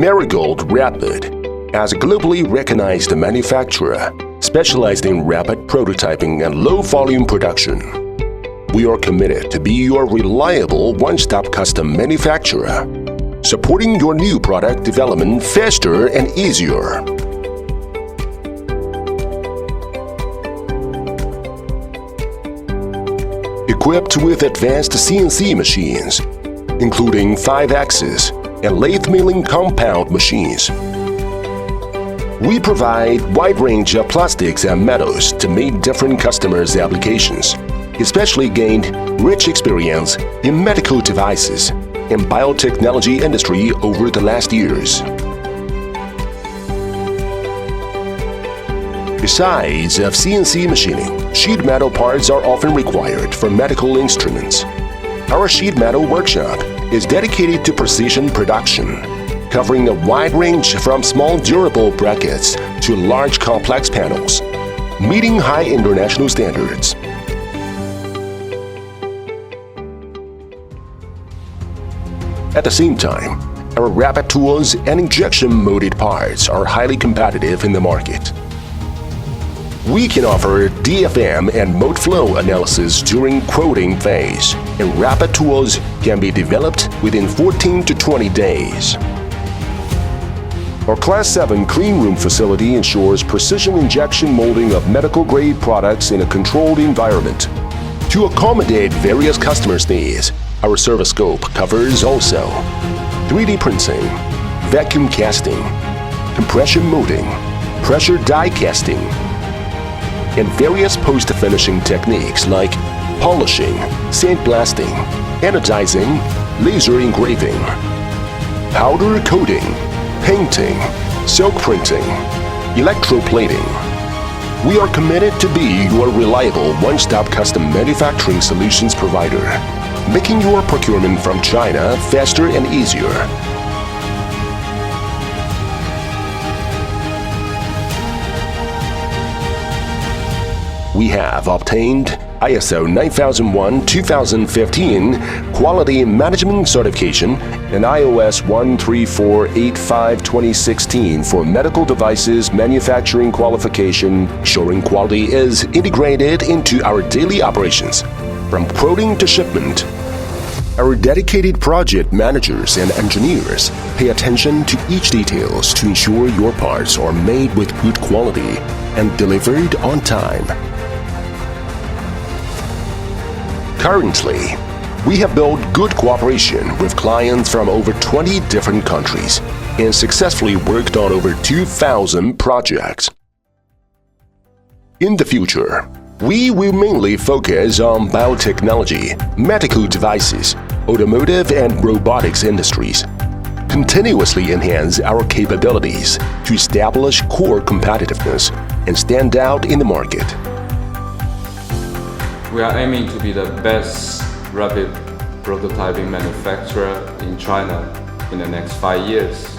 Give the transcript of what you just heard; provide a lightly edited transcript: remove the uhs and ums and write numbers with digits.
Marigold Rapid, as a globally recognized manufacturer specialized in rapid prototyping and low-volume production. We are committed to be your reliable one-stop custom manufacturer, supporting your new product development faster and easier. Equipped with advanced CNC machines, including 5-axis and lathe milling compound machines. We provide wide range of plastics and metals to meet different customers' applications, especially gained rich experience in medical devices and biotechnology industry over the last years. Besides of CNC machining, sheet metal parts are often required for medical instruments. Our sheet metal workshop is dedicated to precision production, covering a wide range from small durable brackets to large complex panels, meeting high international standards. At the same time, our rapid tools and injection molded parts are highly competitive in the market. We can offer DFM and mold flow analysis during quoting phase, and rapid tools can be developed within 14 to 20 days. Our Class 7 clean room facility ensures precision injection molding of medical-grade products in a controlled environment. To accommodate various customers' needs, our service scope covers also 3D printing, vacuum casting, compression molding, pressure die casting, and various post-finishing techniques like polishing, sandblasting, anodizing, laser engraving, powder coating, painting, silk printing, electroplating. We are committed to be your reliable one-stop custom manufacturing solutions provider, making your procurement from China faster and easier. We have obtained ISO 9001-2015 Quality Management Certification and iOS 13485-2016 for medical devices manufacturing qualification, ensuring quality is integrated into our daily operations, from quoting to shipment. Our dedicated project managers and engineers pay attention to each details to ensure your parts are made with good quality and delivered on time. Currently, we have built good cooperation with clients from over 20 different countries and successfully worked on over 2,000 projects. In the future, we will mainly focus on biotechnology, medical devices, automotive and robotics industries, continuously enhance our capabilities to establish core competitiveness and stand out in the market. We are aiming to be the best rapid prototyping manufacturer in China in the next 5 years.